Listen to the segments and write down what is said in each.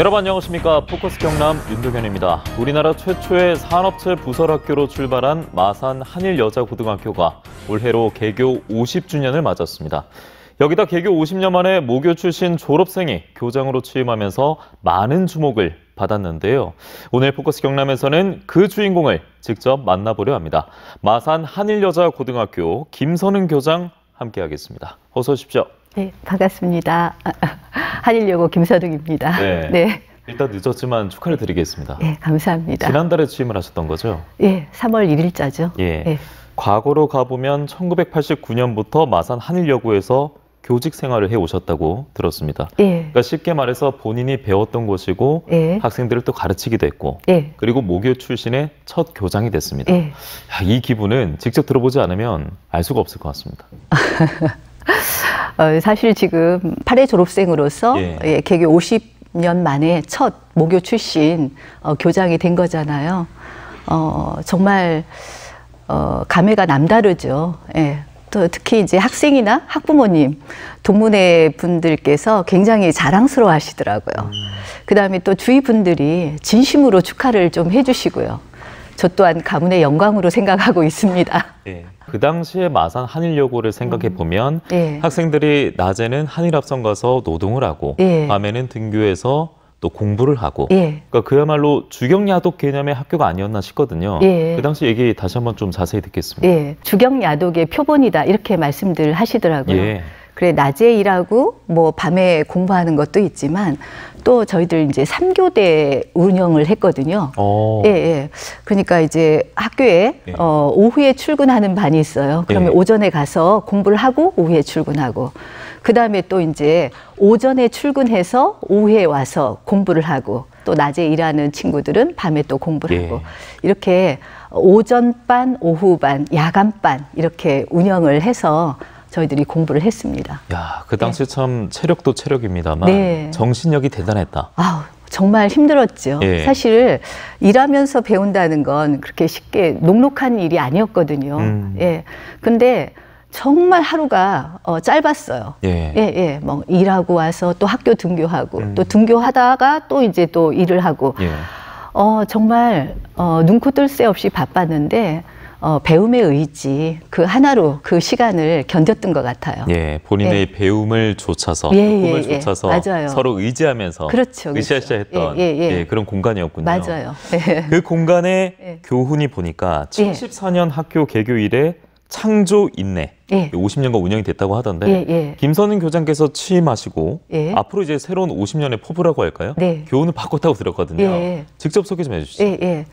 여러분 안녕하십니까. 포커스 경남 윤도현입니다. 우리나라 최초의 산업체 부설학교로 출발한 마산 한일여자고등학교가 올해로 개교 50주년을 맞았습니다. 여기다 개교 50년 만에 모교 출신 졸업생이 교장으로 취임하면서 많은 주목을 받았는데요. 오늘 포커스 경남에서는 그 주인공을 직접 만나보려 합니다. 마산 한일여자고등학교 김선은 교장 함께하겠습니다. 어서 오십시오. 네, 반갑습니다. 한일여고 김선웅입니다. 네. 네. 일단 늦었지만 축하를 드리겠습니다. 네, 감사합니다. 지난달에 취임을 하셨던 거죠? 예, 3월 1일자죠. 예. 네. 과거로 가보면 1989년부터 마산 한일여고에서 교직 생활을 해오셨다고 들었습니다. 예. 그러니까 쉽게 말해서 본인이 배웠던 곳이고 예. 학생들을 또 가르치기도 했고 예. 그리고 모교 출신의 첫 교장이 됐습니다. 예. 야, 이 기분은 직접 들어보지 않으면 알 수가 없을 것 같습니다. 사실 지금 8회 졸업생으로서 예. 개교 50년 만에 첫 모교 출신 교장이 된 거잖아요. 정말 감회가 남다르죠. 예. 또 특히 이제 학생이나 학부모님, 동문회 분들께서 굉장히 자랑스러워 하시더라고요. 그다음에 또 주위 분들이 진심으로 축하를 좀 해주시고요. 저 또한 가문의 영광으로 생각하고 있습니다. 예. 그 당시에 마산 한일여고를 생각해 보면 예. 학생들이 낮에는 한일합성 가서 노동을 하고 예. 밤에는 등교해서 또 공부를 하고 예. 그러니까 그야말로 주경야독 개념의 학교가 아니었나 싶거든요. 예. 그 당시 얘기 다시 한번 좀 자세히 듣겠습니다. 예, 주경야독의 표본이다 이렇게 말씀들 하시더라고요. 예. 그래 낮에 일하고 뭐 밤에 공부하는 것도 있지만 또 저희들 이제 3교대 운영을 했거든요. 예, 예. 그러니까 이제 학교에 예. 오후에 출근하는 반이 있어요. 그러면 예. 오전에 가서 공부를 하고 오후에 출근하고 그 다음에 또 이제 오전에 출근해서 오후에 와서 공부를 하고 또 낮에 일하는 친구들은 밤에 또 공부를 예. 하고 이렇게 오전반, 오후반, 야간반 이렇게 운영을 해서 저희들이 공부를 했습니다. 야, 그 당시 참 체력도 체력입니다만 네. 정신력이 대단했다. 아우, 정말 힘들었죠. 예. 사실 일하면서 배운다는 건 그렇게 쉽게 녹록한 일이 아니었거든요. 예. 근데 정말 하루가 짧았어요. 예. 예, 예. 뭐 일하고 와서 또 학교 등교하고 또 등교하다가 또 이제 또 일을 하고 예. 정말 눈코 뜰 새 없이 바빴는데 배움의 의지 그 하나로 그 시간을 견뎠던 것 같아요. 예, 본인의 예. 배움을 좇아서 예, 꿈을 예, 좇아서 맞아요. 서로 의지하면서 그렇죠, 으쌰으쌰했던 예, 예, 예. 예, 그런 공간이었군요. 맞아요. 예. 그 공간의 예. 교훈이 보니까 예. 74년 학교 개교 이래 창조 인내 예. 50년간 운영이 됐다고 하던데 예, 예. 김선은 교장께서 취임하시고 예. 앞으로 이제 새로운 50년의 포부라고 할까요? 네. 교훈을 바꿨다고 들었거든요. 예. 직접 소개 좀 해주시죠. 예, 예.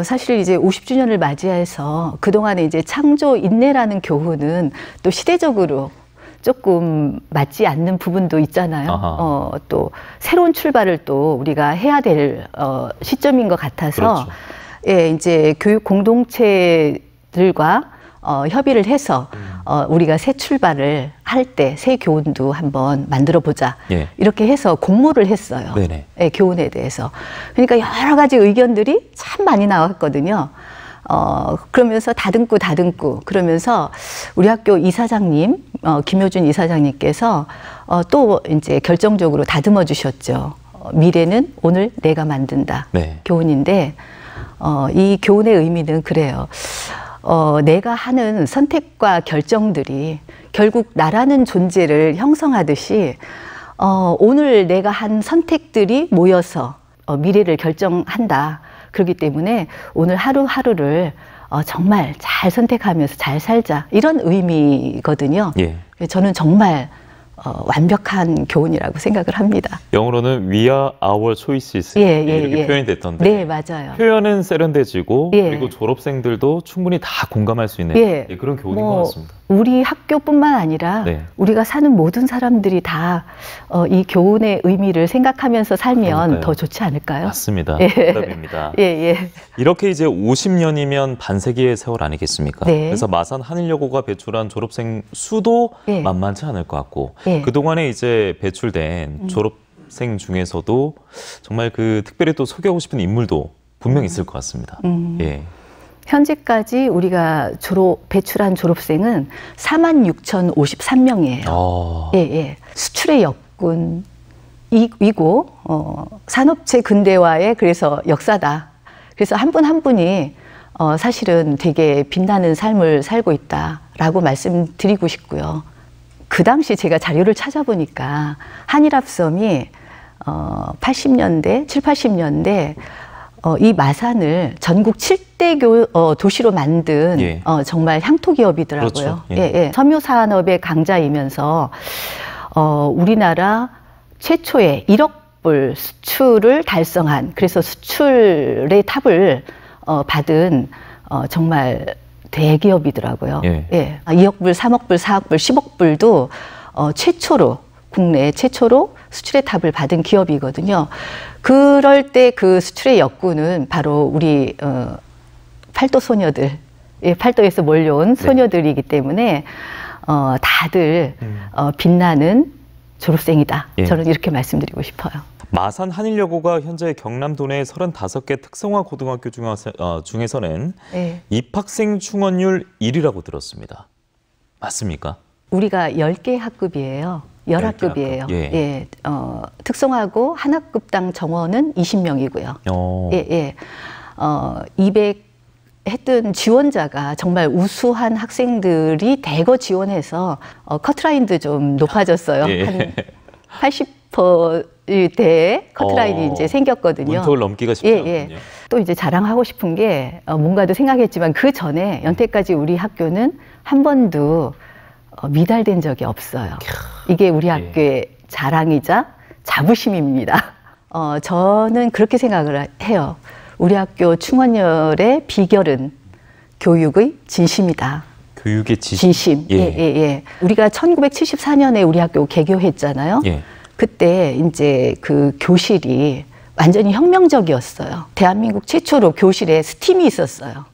사실 이제 50주년을 맞이해서 그동안에 이제 창조 인내라는 교훈은 또 시대적으로 조금 맞지 않는 부분도 있잖아요. 또 새로운 출발을 또 우리가 해야 될 시점인 것 같아서 그렇죠. 예, 이제 교육 공동체들과 협의를 해서 우리가 새 출발을 할 때 새 교훈도 한번 만들어 보자. 예. 이렇게 해서 공모를 했어요. 네네. 예, 교훈에 대해서. 그러니까 여러 가지 의견들이 참 많이 나왔거든요. 그러면서 다듬고 그러면서 우리 학교 이사장님, 김효준 이사장님께서 또 이제 결정적으로 다듬어 주셨죠. 미래는 오늘 내가 만든다. 네. 교훈인데, 이 교훈의 의미는 그래요. 내가 하는 선택과 결정들이 결국 나라는 존재를 형성하듯이 오늘 내가 한 선택들이 모여서 미래를 결정한다. 그렇기 때문에 오늘 하루하루를 정말 잘 선택하면서 잘 살자. 이런 의미거든요. 예. 저는 정말 완벽한 교훈이라고 생각을 합니다. 영어로는 We are our choices 이렇게 표현이 됐던데 네, 맞아요. 표현은 세련돼지고 예. 그리고 졸업생들도 충분히 다 공감할 수 있는 예. 예, 그런 교훈인 것 같습니다. 우리 학교뿐만 아니라 네. 우리가 사는 모든 사람들이 다 이 교훈의 의미를 생각하면서 살면 그러니까요. 더 좋지 않을까요? 맞습니다. 예. 정답입니다. 예, 예. 이렇게 이제 50년이면 반세기의 세월 아니겠습니까? 네. 그래서 마산 한일여고가 배출한 졸업생 수도 예. 만만치 않을 것 같고 예. 그동안에 이제 배출된 졸업생 중에서도 정말 그 특별히 또 소개하고 싶은 인물도 분명 있을 것 같습니다. 예. 현재까지 우리가 배출한 졸업생은 46,053명이에요. 예, 예. 수출의 역군, 이고 산업체 근대화의 그래서 역사다. 그래서 한 분 한 분이 사실은 되게 빛나는 삶을 살고 있다라고 말씀드리고 싶고요. 그 당시 제가 자료를 찾아보니까 한일합섬이 80년대, 7, 80년대 이 마산을 전국 7대 도시로 만든 예. 정말 향토 기업이더라고요. 그렇죠. 예. 예, 예. 섬유 산업의 강자이면서 우리나라 최초의 1억 불 수출을 달성한, 그래서 수출의 탑을 받은 정말 대기업이더라고요. 예. 예. 2억 불, 3억 불, 4억 불, 10억 불도 최초로, 국내 최초로 수출의 탑을 받은 기업이거든요. 그럴 때 그 수출의 역군은 바로 우리 팔도 소녀들, 예, 팔도에서 몰려온 소녀들이기 때문에 다들 빛나는 졸업생이다. 예. 저는 이렇게 말씀드리고 싶어요. 마산 한일여고가 현재 경남도 내 35개 특성화 고등학교 중에서는 예. 입학생 충원율 1위라고 들었습니다. 맞습니까? 우리가 10개 학급이에요. 10학급이에요. 학급. 예. 예. 특성화고 한 학급당 정원은 20명이고요. 예, 예. 200 했던 지원자가 정말 우수한 학생들이 대거 지원해서 커트라인도 좀 높아졌어요. 예. 한 80%대의 커트라인이 이제 생겼거든요. 문턱을 넘기가 쉽지 않군요. 예. 또 이제 자랑하고 싶은 게 뭔가도 생각했지만 그 전에 연태까지 우리 학교는 한 번도 미달된 적이 없어요. 이게 우리 학교의 자랑이자 자부심입니다. 저는 그렇게 생각을 해요. 우리 학교 충원열의 비결은 교육의 진심이다. 교육의 진심. 예. 우리가 1974년에 우리 학교 개교했잖아요. 예. 그때 이제 그 교실이 완전히 혁명적이었어요. 대한민국 최초로 교실에 스팀이 있었어요.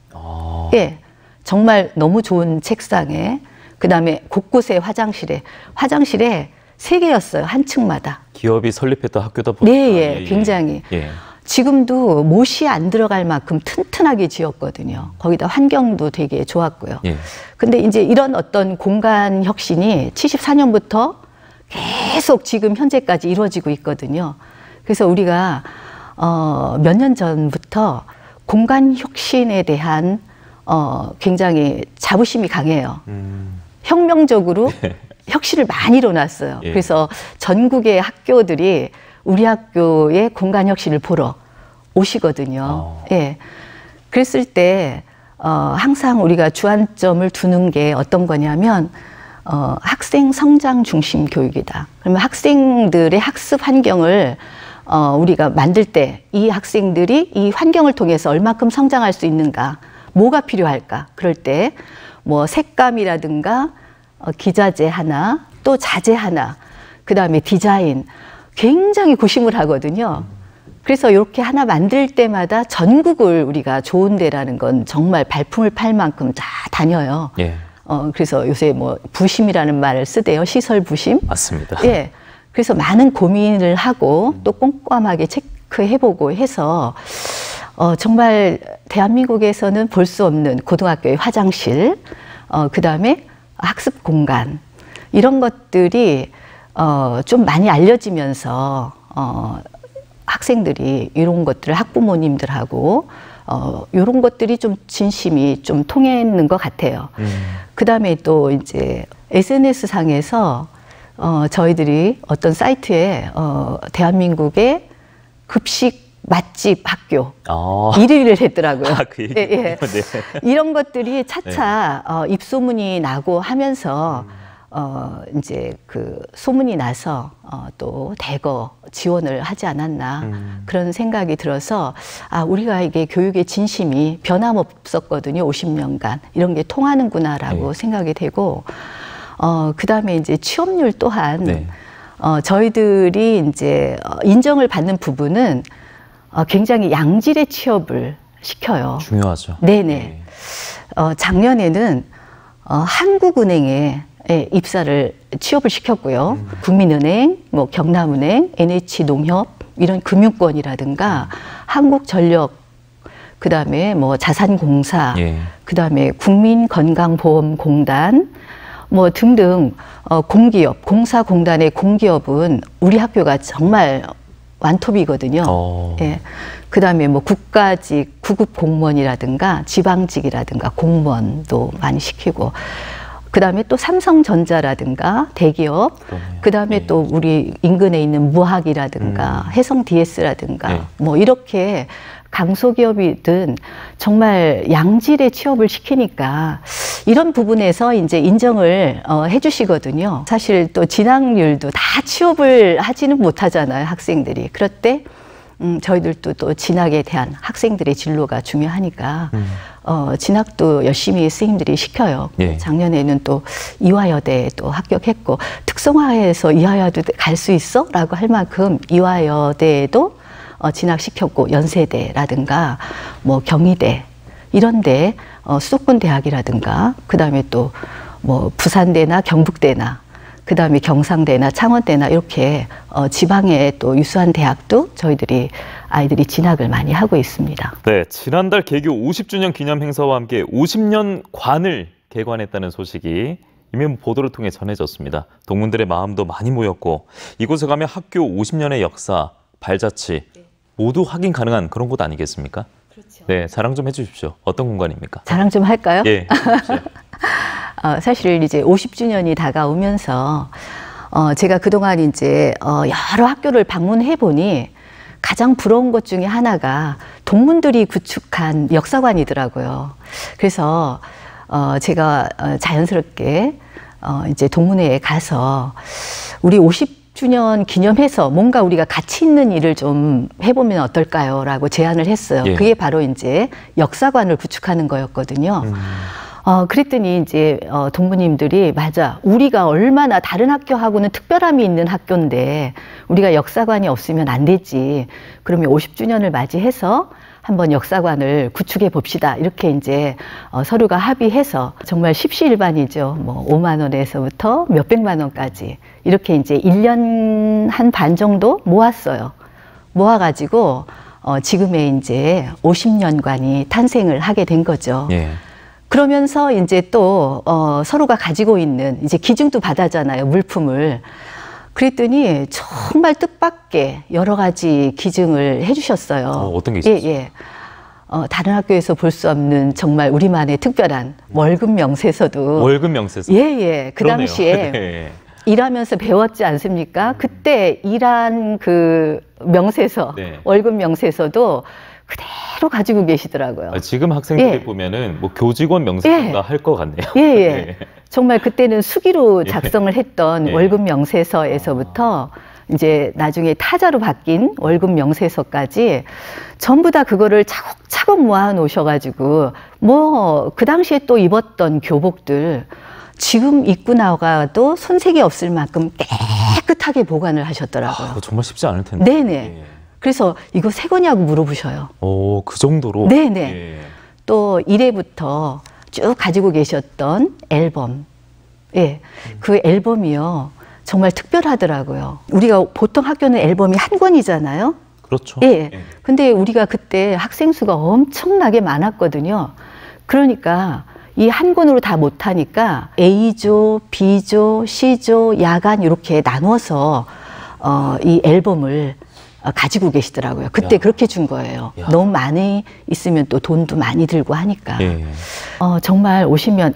예. 정말 너무 좋은 책상에, 그 다음에 곳곳에 화장실에 3개였어요. 한 층마다. 기업이 설립했던 학교다 보니까. 네, 굉장히. 예. 지금도 못이 안 들어갈 만큼 튼튼하게 지었거든요. 거기다 환경도 되게 좋았고요. 예. 근데 이제 이런 어떤 공간 혁신이 74년부터 계속 지금 현재까지 이루어지고 있거든요. 그래서 우리가 몇 년 전부터 공간 혁신에 대한 굉장히 자부심이 강해요. 혁명적으로 혁신을 많이 일어났어요. 예. 그래서 전국의 학교들이 우리 학교의 공간 혁신을 보러 오시거든요. 예. 그랬을 때 항상 우리가 주안점을 두는 게 어떤 거냐면 학생 성장 중심 교육이다. 그러면 학생들의 학습 환경을 우리가 만들 때 이 학생들이 이 환경을 통해서 얼마큼 성장할 수 있는가, 뭐가 필요할까? 그럴 때 뭐 색감이라든가 기자재 하나, 또 자재 하나, 그 다음에 디자인, 굉장히 고심을 하거든요. 그래서 이렇게 하나 만들 때마다 전국을 우리가 좋은 데라는 건 정말 발품을 팔 만큼 다 다녀요. 예. 그래서 요새 뭐 부심이라는 말을 쓰대요. 시설 부심. 맞습니다. 예. 그래서 많은 고민을 하고 또 꼼꼼하게 체크해보고 해서 정말 대한민국에서는 볼 수 없는 고등학교의 화장실, 그 다음에 학습 공간, 이런 것들이 좀 많이 알려지면서 학생들이 이런 것들을 학부모님들하고 이런 것들이 좀 진심이 좀 통했는 것 같아요. 그 다음에 또 이제 SNS 상에서 저희들이 어떤 사이트에 대한민국의 급식 맛집 학교 1위를 했더라고요. 그 얘기. 예. 네. 이런 것들이 차차 입소문이 나고 하면서 이제 그 소문이 나서 또 대거 지원을 하지 않았나 그런 생각이 들어서 우리가 이게 교육의 진심이 변함없었거든요. 50년간 이런 게 통하는구나라고 생각이 되고 그 다음에 이제 취업률 또한 저희들이 이제 인정을 받는 부분은 굉장히 양질의 취업을 시켜요. 중요하죠. 네네. 작년에는 한국은행에 취업을 시켰고요. 국민은행, 뭐 경남은행, NH농협 이런 금융권이라든가 한국전력, 그 다음에 뭐 자산공사, 그 다음에 국민건강보험공단, 뭐 등등 공기업, 공사공단의 공기업은 우리 학교가 정말 완톱이거든요. 예. 그다음에 뭐 국가직, 구급 공무원이라든가 지방직이라든가 공무원도 많이 시키고, 그다음에 또 삼성전자라든가 대기업, 그다음에 또 우리 인근에 있는 무학이라든가 해성 DS라든가 뭐 이렇게 강소기업이든 정말 양질의 취업을 시키니까 이런 부분에서 이제 인정을 해주시거든요. 사실 또 진학률도 다 취업을 하지는 못하잖아요, 학생들이. 그럴 때 저희들도 또 진학에 대한 학생들의 진로가 중요하니까 진학도 열심히 선생님들이 시켜요. 예. 작년에는 또 이화여대에 또 합격했고, 특성화해서 이화여대 갈 수 있어? 라고 할 만큼 이화여대에도 진학시켰고, 연세대라든가 뭐 경희대 이런데 수도권 대학이라든가, 그다음에 또 뭐 부산대나 경북대나, 그다음에 경상대나 창원대나 이렇게 지방에 또 유수한 대학도 저희들이 아이들이 진학을 많이 하고 있습니다. 네, 지난달 개교 50주년 기념 행사와 함께 50년 관을 개관했다는 소식이 이미 보도를 통해 전해졌습니다. 동문들의 마음도 많이 모였고, 이곳에 가면 학교 50년의 역사, 발자취 모두 확인 가능한 그런 곳 아니겠습니까? 그렇죠. 네, 자랑 좀 해주십시오. 어떤 공간입니까? 자랑 좀 할까요? 예, 해주십시오. 사실 이제 50주년이 다가오면서 제가 그동안 이제 여러 학교를 방문해 보니 가장 부러운 것 중에 하나가 동문들이 구축한 역사관이더라고요. 그래서 제가 자연스럽게 이제 동문회에 가서 우리 50주년 기념해서 뭔가 우리가 가치 있는 일을 좀 해보면 어떨까요? 라고 제안을 했어요. 예. 그게 바로 이제 역사관을 구축하는 거였거든요. 그랬더니 이제 동무님들이 맞아, 우리가 얼마나 다른 학교하고는 특별함이 있는 학교인데 우리가 역사관이 없으면 안 되지. 그러면 50주년을 맞이해서 한번 역사관을 구축해 봅시다. 이렇게 이제 서로가 합의해서 정말 십시일반이죠. 뭐 5만 원에서부터 몇백만 원까지 이렇게 이제 1년 한 반 정도 모았어요. 모아가지고 지금의 이제 50년관이 탄생을 하게 된 거죠. 예. 그러면서 이제 또 서로가 가지고 있는 이제 기증도 받았잖아요, 물품을. 그랬더니 정말 뜻밖의 여러 가지 기증을 해주셨어요. 어떤 게 있었어요? 예. 다른 학교에서 볼 수 없는 정말 우리만의 특별한 월급 명세서도. 월급 명세서. 예. 그 그러네요. 당시에 네. 일하면서 배웠지 않습니까? 그때 일한 그 명세서, 네. 월급 명세서도 그대로 가지고 계시더라고요. 지금 학생들이 예. 보면은 뭐 교직원 명세서가 예. 할 것 같네요. 예. 네. 정말 그때는 수기로 작성을 했던 예. 월급 명세서에서부터 이제 나중에 타자로 바뀐 월급 명세서까지 전부 다 그거를 차곡차곡 모아 놓으셔가지고 뭐 그 당시에 또 입었던 교복들 지금 입고 나가도 손색이 없을 만큼 깨끗하게 보관을 하셨더라고요. 그거 정말 쉽지 않을 텐데. 네네. 예. 그래서 이거 새 거냐고 물어보셔요. 오, 그 정도로? 네네. 예. 또 1회부터 쭉 가지고 계셨던 앨범. 예. 그 앨범이요. 정말 특별하더라고요. 우리가 보통 학교는 앨범이 한 권이잖아요. 그렇죠. 예. 근데 우리가 그때 학생 수가 엄청나게 많았거든요. 그러니까 이 한 권으로 다 못하니까 A조, B조, C조, 야간 이렇게 나눠서 이 앨범을 가지고 계시더라고요. 그때 야. 그렇게 준 거예요. 야. 너무 많이 있으면 또 돈도 많이 들고 하니까. 예. 정말 오시면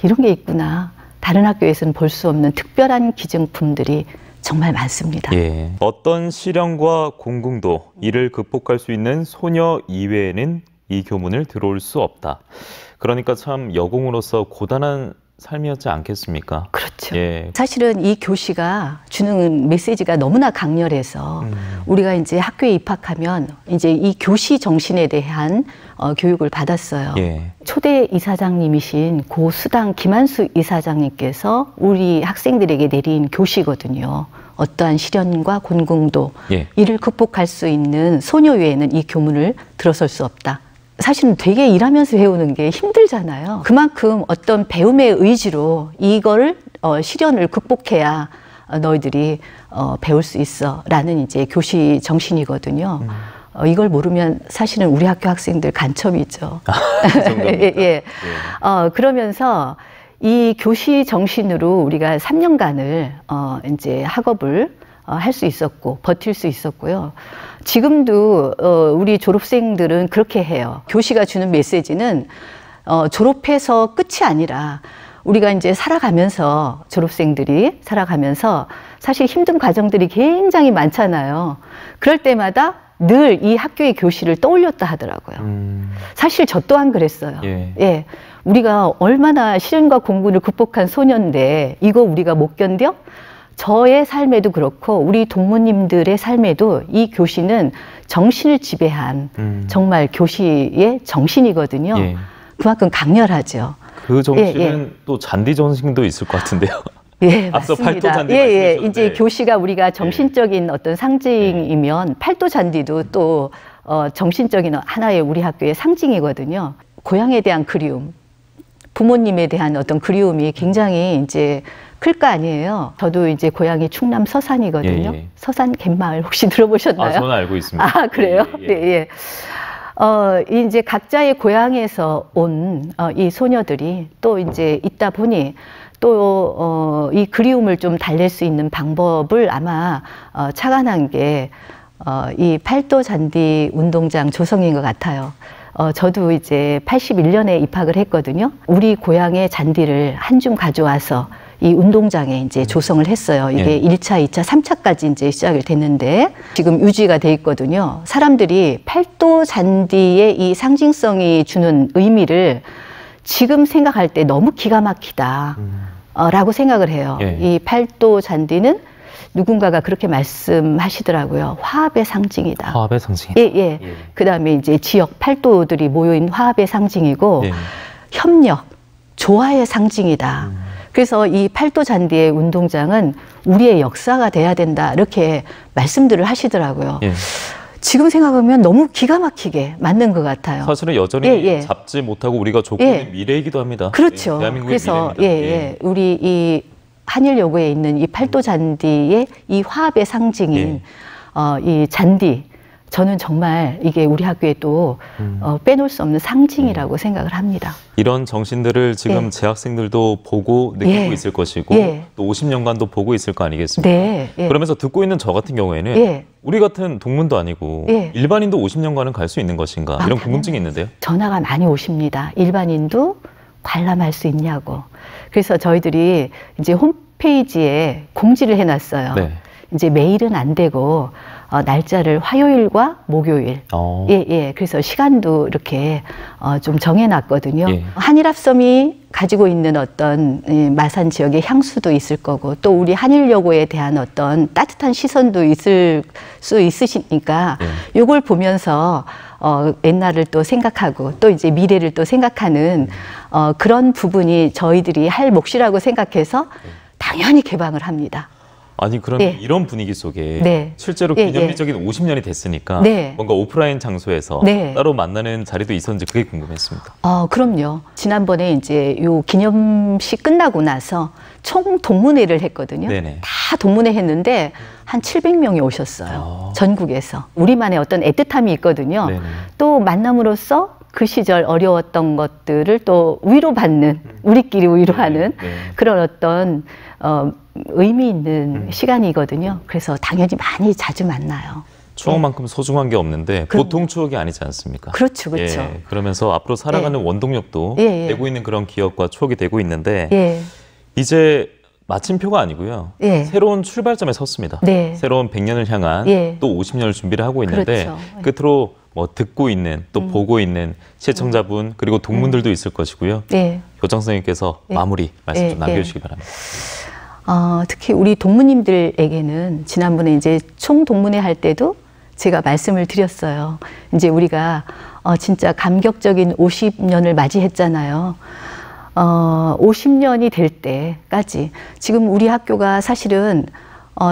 이런 게 있구나. 다른 학교에서는 볼 수 없는 특별한 기증품들이 정말 많습니다. 예. 어떤 시련과 공궁도 이를 극복할 수 있는 소녀 이외에는 이 교문을 들어올 수 없다. 그러니까 참 여공으로서 고단한 삶이었지 않겠습니까? 그렇죠. 예. 사실은 이 교시가 주는 메시지가 너무나 강렬해서 우리가 이제 학교에 입학하면 이제 이 교시 정신에 대한 교육을 받았어요. 예. 초대 이사장님이신 고 수당 김한수 이사장님께서 우리 학생들에게 내린 교시거든요. 어떠한 시련과 곤궁도 예. 이를 극복할 수 있는 소녀 외에는 이 교문을 들어설 수 없다. 사실은 되게 일하면서 배우는 게 힘들잖아요. 그만큼 어떤 배움의 의지로 이거를 시련을 극복해야 너희들이 배울 수 있어 라는 이제 교시 정신이거든요. 이걸 모르면 사실은 우리 학교 학생들 간첩이죠. 그 정도입니까? 예. 그러면서 이 교시 정신으로 우리가 3년간을 이제 학업을 할 수 있었고 버틸 수 있었고요. 지금도 우리 졸업생들은 그렇게 해요. 교시가 주는 메시지는 졸업해서 끝이 아니라 우리가 이제 살아가면서 졸업생들이 살아가면서 사실 힘든 과정들이 굉장히 많잖아요. 그럴 때마다 늘 이 학교의 교실을 떠올렸다 하더라고요. 사실 저 또한 그랬어요. 예. 우리가 얼마나 시련과 공부를 극복한 소년인데 이거 우리가 못 견뎌? 저의 삶에도 그렇고 우리 동무님들의 삶에도 이 교시는 정신을 지배한 정말 교시의 정신이거든요. 예. 그만큼 강렬하죠. 그 정신은 또 잔디 정신도 있을 것 같은데요. 예, 앞서 맞습니다. 팔도 잔디 말씀하셨는데 이제 교시가 우리가 정신적인 어떤 상징이면 팔도 잔디도 또 정신적인 하나의 우리 학교의 상징이거든요. 고향에 대한 그리움, 부모님에 대한 어떤 그리움이 굉장히 이제 클 거 아니에요. 저도 이제 고향이 충남 서산이거든요. 예. 서산 갯마을 혹시 들어보셨나요? 저는 알고 있습니다. 아, 그래요? 예. 네, 예. 이제 각자의 고향에서 온 이 소녀들이 또 이제 있다 보니 또 이 그리움을 좀 달랠 수 있는 방법을 아마 착안한 게 이 팔도 잔디 운동장 조성인 것 같아요. 저도 이제 81년에 입학을 했거든요. 우리 고향의 잔디를 한 줌 가져와서 이 운동장에 이제 조성을 했어요. 이게 1차, 2차, 3차까지 이제 시작이 됐는데 지금 유지가 돼 있거든요. 사람들이 팔도 잔디의 이 상징성이 주는 의미를 지금 생각할 때 너무 기가 막히다 라고 생각을 해요. 이 팔도 잔디는 누군가가 그렇게 말씀하시더라고요. 화합의 상징이다. 화합의 상징이다. 예. 그다음에 이제 지역 팔도들이 모여있는 화합의 상징이고 협력, 조화의 상징이다. 그래서 이 팔도 잔디의 운동장은 우리의 역사가 돼야 된다. 이렇게 말씀들을 하시더라고요. 지금 생각하면 너무 기가 막히게 맞는 것 같아요. 사실은 여전히 잡지 못하고 우리가 좁고 있는 미래이기도 합니다. 그렇죠. 대한민국의 그래서 미래입니다. 우리 이 한일여고에 있는 이 팔도 잔디의 이 화합의 상징인 이 잔디, 저는 정말 이게 우리 학교에 또 빼놓을 수 없는 상징이라고 생각을 합니다. 이런 정신들을 지금 재학생들도 보고 느끼고 있을 것이고 또 50년간도 보고 있을 거 아니겠습니까? 그러면서 듣고 있는 저 같은 경우에는 우리 같은 동문도 아니고 일반인도 50년간은 갈 수 있는 것인가 이런 궁금증이 있는데요. 전화가 많이 오십니다. 일반인도 관람할 수 있냐고. 그래서 저희들이 이제 홈페이지에 공지를 해놨어요. 이제 매일은 안 되고 날짜를 화요일과 목요일. 그래서 시간도 이렇게 좀 정해놨거든요. 한일합섬이 가지고 있는 어떤 마산 지역의 향수도 있을 거고 또 우리 한일여고에 대한 어떤 따뜻한 시선도 있을 수 있으시니까 요걸 보면서 옛날을 또 생각하고 또 이제 미래를 또 생각하는 그런 부분이 저희들이 할 몫이라고 생각해서 당연히 개방을 합니다. 아니 그러면 이런 분위기 속에 실제로 기념비적인 50년이 됐으니까 뭔가 오프라인 장소에서 따로 만나는 자리도 있었는지 그게 궁금했습니다. 그럼요. 지난번에 이제 요 기념식 끝나고 나서 총 동문회를 했거든요. 다 동문회 했는데 한 700명이 오셨어요. 전국에서. 우리만의 어떤 애틋함이 있거든요. 또 만남으로써 그 시절 어려웠던 것들을 또 위로받는, 우리끼리 위로하는 그런 어떤 의미 있는 시간이거든요. 그래서 당연히 많이 자주 만나요. 추억만큼 소중한 게 없는데 보통 추억이 아니지 않습니까? 그렇죠. 그러면서 앞으로 살아가는 원동력도 되고 있는 그런 기억과 추억이 되고 있는데 이제 마침표가 아니고요. 새로운 출발점에 섰습니다. 새로운 100년을 향한 또 50년을 준비를 하고 있는데 끝으로 뭐 듣고 있는 또 보고 있는 시청자분 그리고 동문들도 있을 것이고요. 교장 선생님께서 마무리 말씀 좀 남겨주시기 바랍니다. 특히 우리 동무님들에게는 지난번에 이제 총동문회 할 때도 제가 말씀을 드렸어요. 이제 우리가 진짜 감격적인 50년을 맞이했잖아요. 50년이 될 때까지 지금 우리 학교가 사실은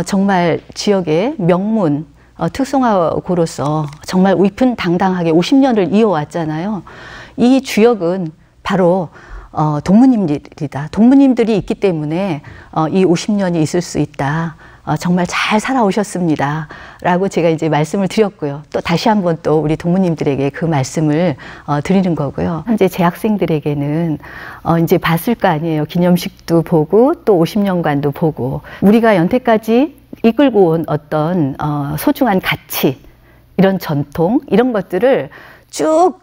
정말 지역의 명문 특성화고로서 정말 위풍당당하게 50년을 이어왔잖아요. 이 주역은 바로 동무님들이다. 동무님들이 있기 때문에 이 50년이 있을 수 있다. 정말 잘 살아오셨습니다. 라고 제가 이제 말씀을 드렸고요. 또 다시 한번 또 우리 동무님들에게 그 말씀을 드리는 거고요. 현재 재학생들에게는 이제 봤을 거 아니에요. 기념식도 보고 또 50년간도 보고 우리가 연태까지 이끌고 온 어떤 소중한 가치, 이런 전통, 이런 것들을 쭉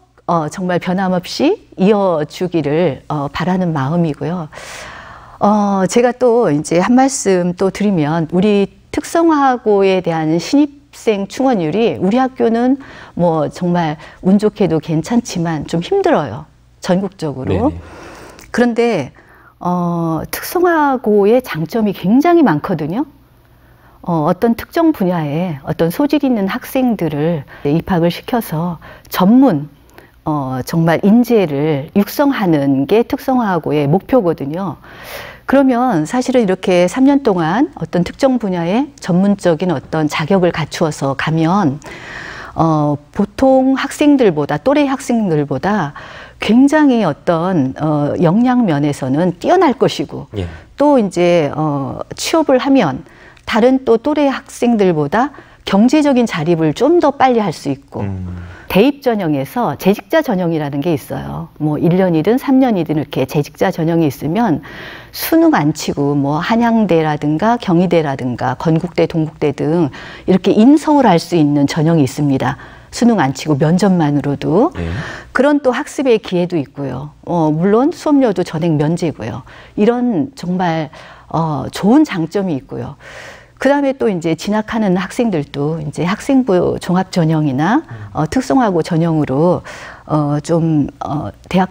정말 변함없이 이어주기를 바라는 마음이고요. 제가 또 이제 한 말씀 또 드리면 우리 특성화고에 대한 신입생 충원율이 우리 학교는 뭐 정말 운 좋게도 괜찮지만 좀 힘들어요. 전국적으로. 네네. 그런데 특성화고의 장점이 굉장히 많거든요. 어떤 특정 분야에 어떤 소질 있는 학생들을 입학을 시켜서 전문 정말 인재를 육성하는 게 특성화고의 목표거든요. 그러면 사실은 이렇게 3년 동안 어떤 특정 분야에 전문적인 어떤 자격을 갖추어서 가면 보통 학생들보다, 또래 학생들보다 굉장히 어떤 역량 면에서는 뛰어날 것이고 예. 또 이제 취업을 하면 다른 또 또래 학생들보다 경제적인 자립을 좀 더 빨리 할 수 있고 대입 전형에서 재직자 전형이라는 게 있어요. 뭐 1년이든 3년이든 이렇게 재직자 전형이 있으면 수능 안 치고 뭐 한양대라든가 경희대라든가 건국대, 동국대 등 이렇게 인서울할 수 있는 전형이 있습니다. 수능 안 치고 면접만으로도. 네. 그런 또 학습의 기회도 있고요. 물론 수업료도 전액 면제고요. 이런 정말 좋은 장점이 있고요. 그 다음에 또 이제 진학하는 학생들도 이제 학생부 종합 전형이나 특성화고 전형으로 대학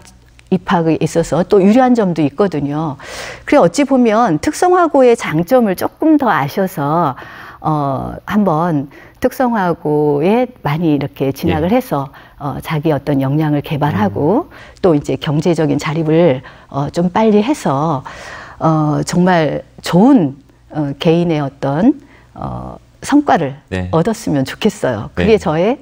입학에 있어서 또 유리한 점도 있거든요. 그래 어찌 보면 특성화고의 장점을 조금 더 아셔서 한번 특성화고에 많이 이렇게 진학을 해서 자기 어떤 역량을 개발하고 또 이제 경제적인 자립을 좀 빨리 해서 정말 좋은 개인의 어떤 성과를 네. 얻었으면 좋겠어요. 그게 네. 저의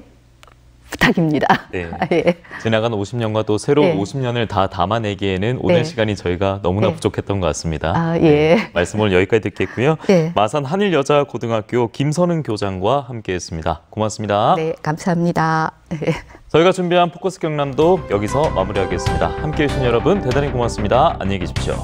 부탁입니다. 네. 예. 지나간 50년과 또 새로운 네. 50년을 다 담아내기에는 오늘 네. 시간이 저희가 너무나 네. 부족했던 것 같습니다. 아, 예. 네. 말씀 오늘 여기까지 듣겠고요. 네. 마산 한일여자고등학교 김선은 교장과 함께했습니다. 고맙습니다. 네, 감사합니다. 네. 저희가 준비한 포커스 경남도 여기서 마무리하겠습니다. 함께해 주신 여러분 대단히 고맙습니다. 안녕히 계십시오.